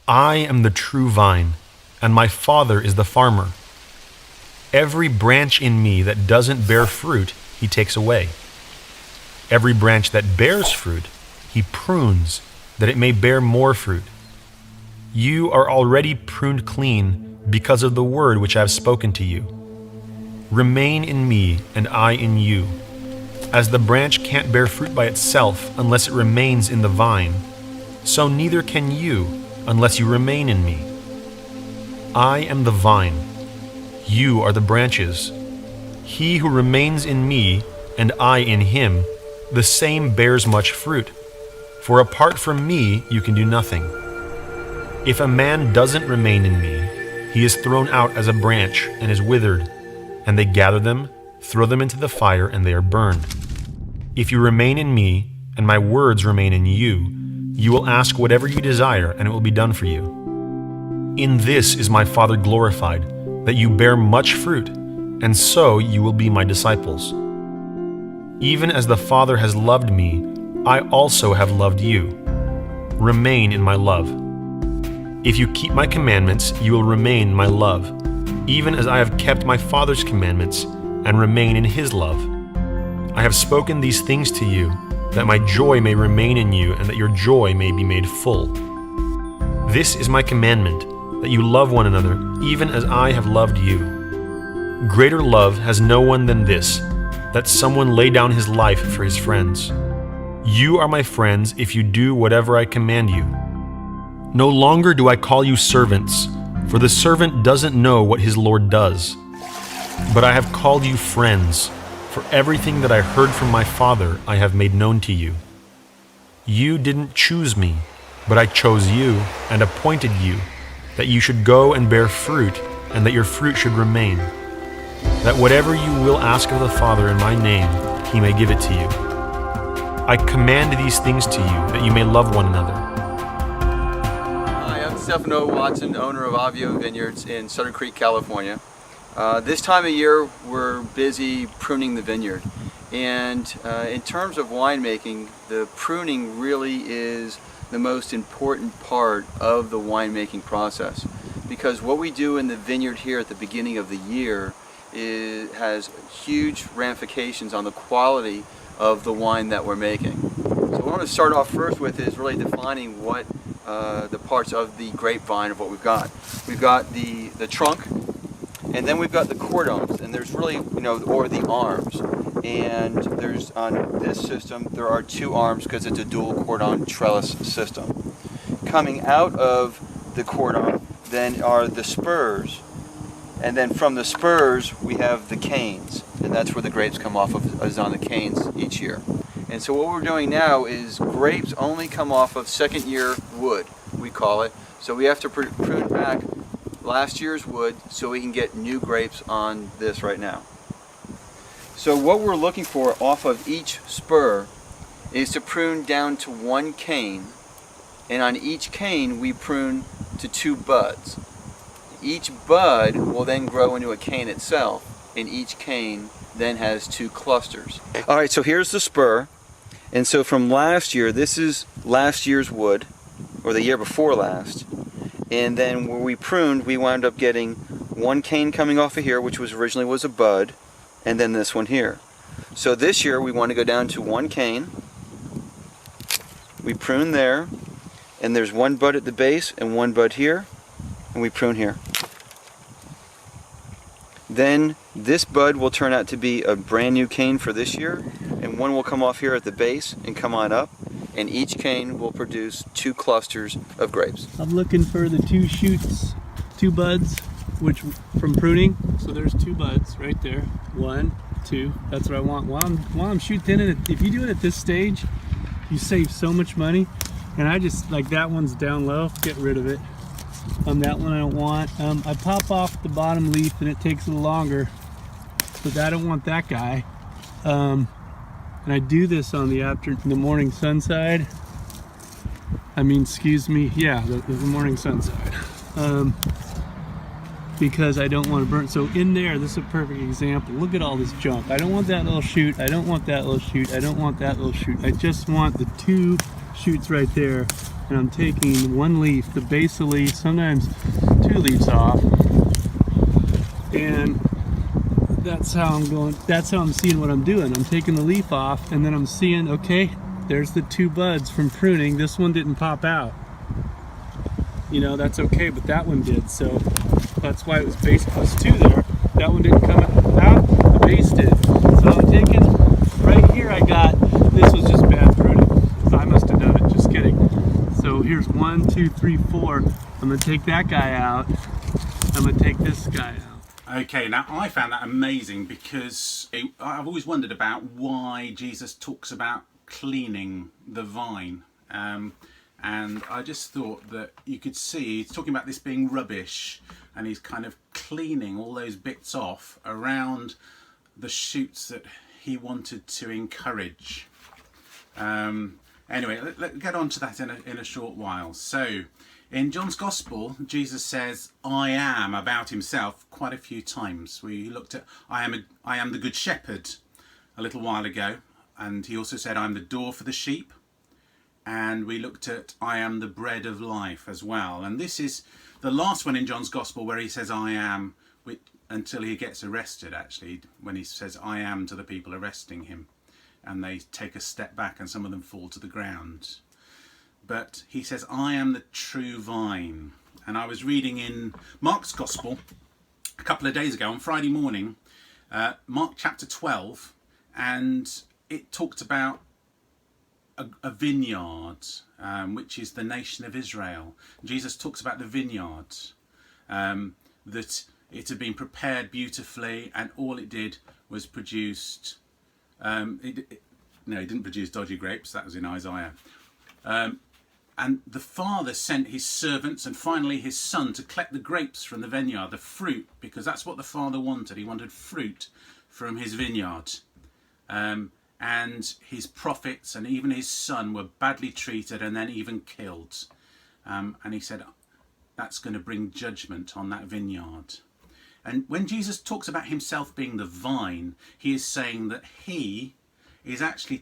I am the true vine, and my Father is the farmer. Every branch in me that doesn't bear fruit, he takes away. Every branch that bears fruit, he prunes, that it may bear more fruit. You are already pruned clean because of the word which I have spoken to you. Remain in me, and I in you. As the branch can't bear fruit by itself unless it remains in the vine, so neither can you unless you remain in me. I am the vine. You are the branches. He who remains in me, and I in him, the same bears much fruit. For apart from me, you can do nothing. If a man doesn't remain in me, he is thrown out as a branch and is withered, and they gather them, throw them into the fire, and they are burned. If you remain in me, and my words remain in you, you will ask whatever you desire, and it will be done for you. In this is my Father glorified, that you bear much fruit, and so you will be my disciples. Even as the Father has loved me, I also have loved you. Remain in my love. If you keep my commandments, you will remain in my love, even as I have kept my Father's commandments and remain in his love. I have spoken these things to you, that my joy may remain in you and that your joy may be made full. This is my commandment, that you love one another, even as I have loved you. Greater love has no one than this, that someone lay down his life for his friends. You are my friends if you do whatever I command you. No longer do I call you servants, for the servant doesn't know what his Lord does. But I have called you friends, for everything that I heard from my Father I have made known to you. You didn't choose me, but I chose you and appointed you, that you should go and bear fruit, and that your fruit should remain, that whatever you will ask of the Father in my name, he may give it to you. I command these things to you, that you may love one another. Hi, I'm Stefano Watson, owner of Avio Vineyards in Southern Creek, California. This time of year, we're busy pruning the vineyard. And in terms of winemaking, the pruning really is the most important part of the winemaking process. Because what we do in the vineyard here at the beginning of the year has huge ramifications on the quality of the wine that we're making. So what I want to start off first with is really defining what the parts of the grapevine of what we've got. We've got the trunk, and then we've got the cordons, and there's really, or the arms. And there's, on this system, there are two arms because it's a dual cordon trellis system. Coming out of the cordon then are the spurs, and then from the spurs we have the canes, and that's where the grapes come off of, is on the canes each year. And so what we're doing now is grapes only come off of second year wood, we call it. So we have to prune back last year's wood so we can get new grapes on this right now. So what we're looking for off of each spur is to prune down to one cane, and on each cane we prune to 2 buds. Each bud will then grow into a cane itself, and each cane then has 2 clusters. Alright, so here's the spur, and so from last year, this is last year's wood, or the year before last, and then where we pruned, we wound up getting 1 cane coming off of here, which was originally was a bud, and then this one here. So this year we want to go down to 1 cane, we prune there, and there's 1 bud at the base and 1 bud here, and we prune here. Then this bud will turn out to be a brand new cane for this year, and 1 will come off here at the base and come on up, and each cane will produce 2 clusters of grapes. I'm looking for the 2 shoots, 2 buds, which from pruning. So there's 2 buds right there. 1, 2. That's what I want. While I'm shoot thinning it, if you do it at this stage, you save so much money. And I just, like, that one's down low, get rid of it. That one I don't want. I pop off the bottom leaf and it takes a little longer, but I don't want that guy. And I do this on the morning sun side. The morning sun side. Because I don't want to burn. So in there, this is a perfect example. Look at all this junk. I don't want that little shoot. I don't want that little shoot. I don't want that little shoot. I just want the 2 shoots right there. and I'm taking one leaf, the base of the leaf, sometimes 2 leaves off, and that's how I'm seeing what I'm doing. I'm taking the leaf off, and then I'm seeing, okay, there's the 2 buds from pruning. This one didn't pop out. You know, that's okay, but that one did, so that's why it was base plus 2 there. That one didn't come out, the base did. So I'm taking, right here I got, this was just bad pruning. I must have done it, just kidding. So here's 1, 2, 3, 4. I'm gonna take that guy out. I'm gonna take this guy out. Okay, now I found that amazing because I've always wondered about why Jesus talks about cleaning the vine. And I just thought that you could see he's talking about this being rubbish, and he's kind of cleaning all those bits off around the shoots that he wanted to encourage. Anyway, let's get on to that in a short while. So in John's Gospel, Jesus says I am about himself quite a few times. We looked at I am the good shepherd a little while ago, and he also said I'm the door for the sheep. And we looked at I am the bread of life as well. And this is the last one in John's Gospel where he says I am, until he gets arrested, actually, when he says I am to the people arresting him. And they take a step back and some of them fall to the ground. But he says I am the true vine. And I was reading in Mark's Gospel a couple of days ago on Friday morning, Mark chapter 12, and it talked about a vineyard, which is the nation of Israel. Jesus talks about the vineyard, that it had been prepared beautifully, and all it did was produced. It didn't produce dodgy grapes. That was in Isaiah. And the father sent his servants and finally his son to collect the grapes from the vineyard, the fruit, because that's what the father wanted. He wanted fruit from his vineyard. And his prophets and even his son were badly treated and then even killed. And he said, that's going to bring judgment on that vineyard. And when Jesus talks about himself being the vine, he is saying that he is actually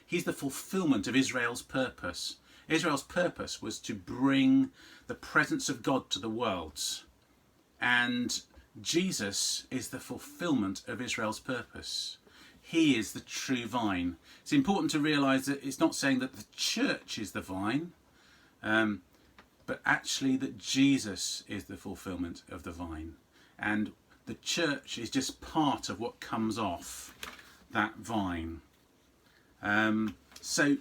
he's the fulfillment of Israel's purpose. Israel's purpose was to bring the presence of God to the world. And Jesus is the fulfillment of Israel's purpose. He is the true vine. It's important to realise that it's not saying that the church is the vine, but actually that Jesus is the fulfillment of the vine. And the church is just part of what comes off that vine. So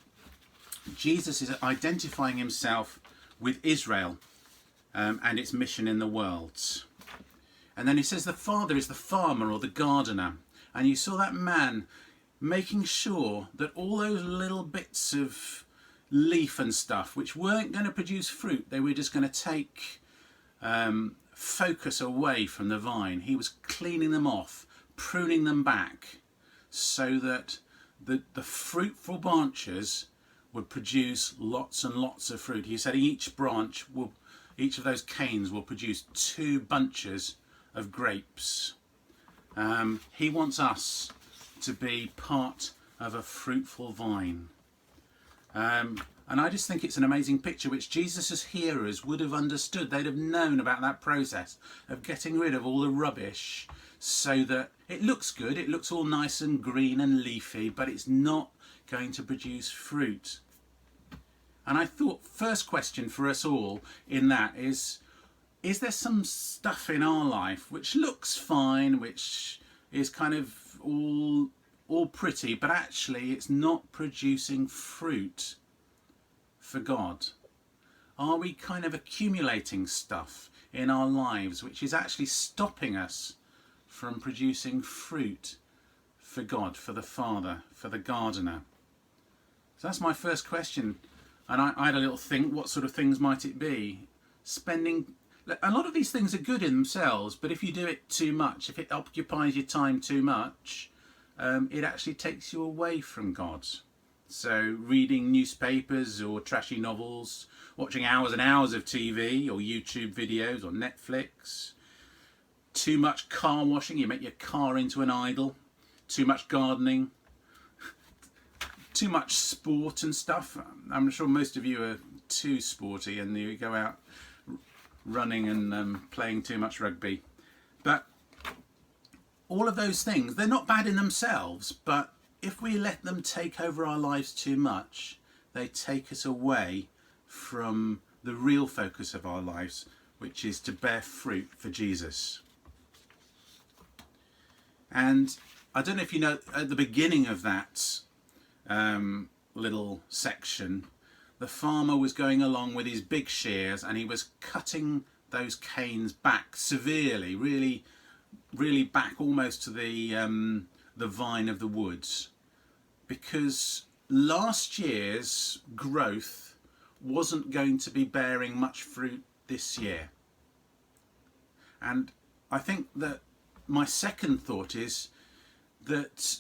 Jesus is identifying himself with Israel and its mission in the world. And then he says the Father is the farmer or the gardener. And you saw that man making sure that all those little bits of leaf and stuff which weren't going to produce fruit, they were just going to take focus away from the vine. He was cleaning them off, pruning them back, so that the fruitful branches would produce lots and lots of fruit. He said each of those canes will produce 2 bunches of grapes. He wants us to be part of a fruitful vine. And I just think it's an amazing picture which Jesus' hearers would have understood. They'd have known about that process of getting rid of all the rubbish so that it looks good, it looks all nice and green and leafy, but it's not going to produce fruit. And I thought first question for us all in that is there some stuff in our life which looks fine, which is kind of all pretty, but actually it's not producing fruit for God? Are we kind of accumulating stuff in our lives which is actually stopping us from producing fruit for God, for the Father, for the gardener? So that's my first question. And I had a little think, what sort of things might it be? A lot of these things are good in themselves, but if you do it too much, if it occupies your time too much, it actually takes you away from God. So reading newspapers or trashy novels, watching hours and hours of TV or YouTube videos or Netflix, too much car washing, you make your car into an idol, too much gardening, too much sport and stuff. I'm sure most of you are too sporty and you go out running and playing too much rugby. But all of those things, they're not bad in themselves, but if we let them take over our lives too much, they take us away from the real focus of our lives, which is to bear fruit for Jesus. And I don't know if you know, at the beginning of that little section, the farmer was going along with his big shears and he was cutting those canes back severely, really back almost to the vine of the woods, because last year's growth wasn't going to be bearing much fruit this year. And I think that my second thought is that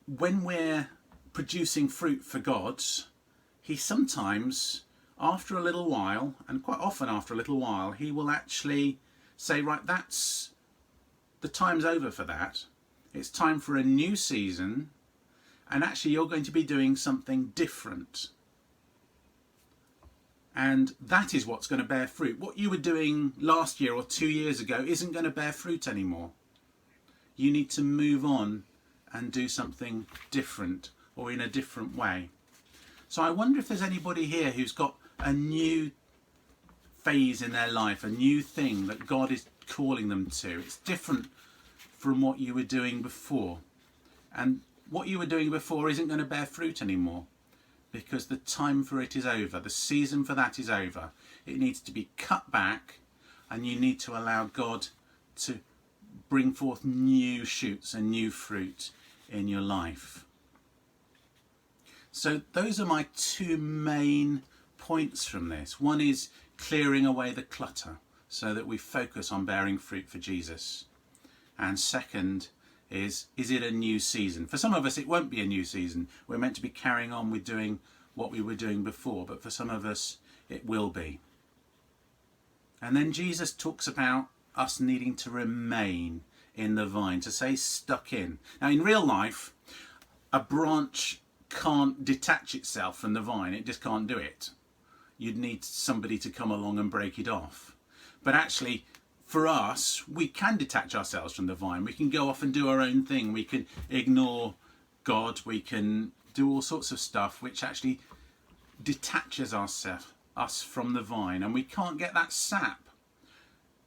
when we're producing fruit for God, he sometimes, after a little while, and quite often after a little while, he will actually say, right, that's the time's over for that. It's time for a new season, and actually you're going to be doing something different. And that is what's going to bear fruit. What you were doing last year or 2 years ago isn't going to bear fruit anymore. You need to move on and do something different or in a different way. So I wonder if there's anybody here who's got a new phase in their life, a new thing that God is calling them to. It's different from what you were doing before. And what you were doing before isn't going to bear fruit anymore, because the time for it is over. The season for that is over. It needs to be cut back, and you need to allow God to bring forth new shoots and new fruit in your life. So those are my two main points from this. One is clearing away the clutter so that we focus on bearing fruit for Jesus. And second is it a new season? For some of us, it won't be a new season. We're meant to be carrying on with doing what we were doing before, but for some of us, it will be. And then Jesus talks about us needing to remain in the vine, to stay stuck in. Now, in real life, a branch can't detach itself from the vine. It just can't do it. You'd need somebody to come along and break it off. But actually, for us, we can detach ourselves from the vine. We can go off and do our own thing. We can ignore God. We can do all sorts of stuff which actually detaches us from the vine. And we can't get that sap.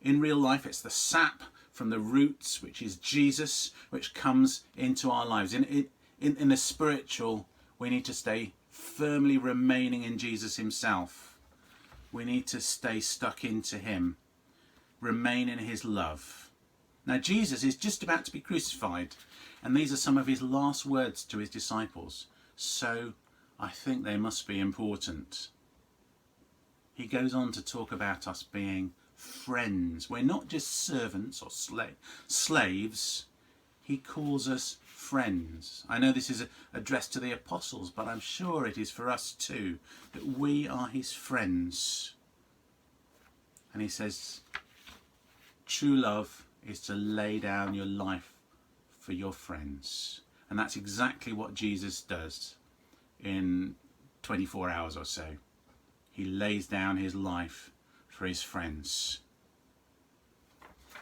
In real life, it's the sap from the roots, which is Jesus, which comes into our lives. In the spiritual, we need to stay firmly remaining in Jesus himself. We need to stay stuck into him, remain in his love. Now, Jesus is just about to be crucified, and these are some of his last words to his disciples. So I think they must be important. He goes on to talk about us being friends. We're not just servants or slaves. He calls us friends. I know this is addressed to the apostles, but I'm sure it is for us too, that we are his friends. And he says, true love is to lay down your life for your friends. And that's exactly what Jesus does in 24 hours or so. He lays down his life for his friends.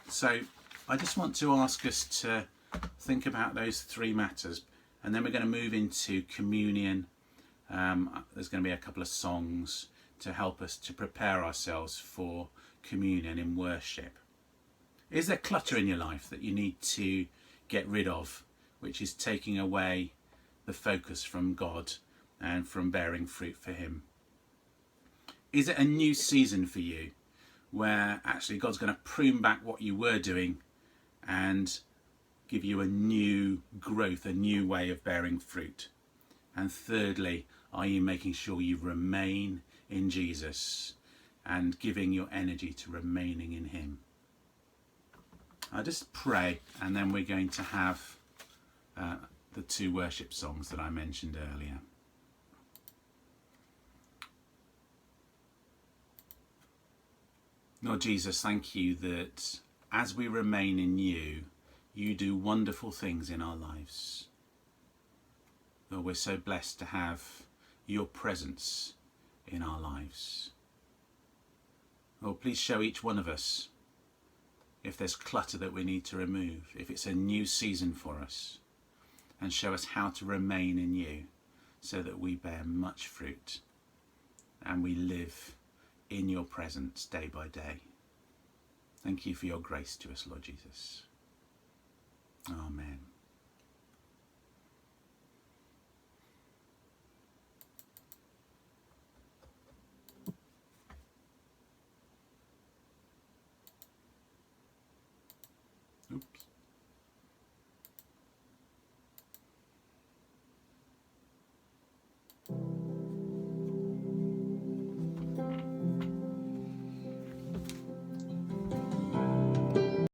So I just want to ask us to think about those three matters, and then we're going to move into communion. There's going to be a couple of songs to help us to prepare ourselves for communion in worship. Is there clutter in your life that you need to get rid of, which is taking away the focus from God and from bearing fruit for him? Is it a new season for you where actually God's going to prune back what you were doing and give you a new growth, a new way of bearing fruit? And thirdly, are you making sure you remain in Jesus and giving your energy to remaining in him? I'll just pray, and then we're going to have the two worship songs that I mentioned earlier. Lord Jesus, thank you that as we remain in you, you do wonderful things in our lives. Lord, we're so blessed to have your presence in our lives. Oh, please show each one of us if there's clutter that we need to remove, if it's a new season for us, and show us how to remain in you so that we bear much fruit and we live in your presence day by day. Thank you for your grace to us, Lord Jesus. Amen. Oops.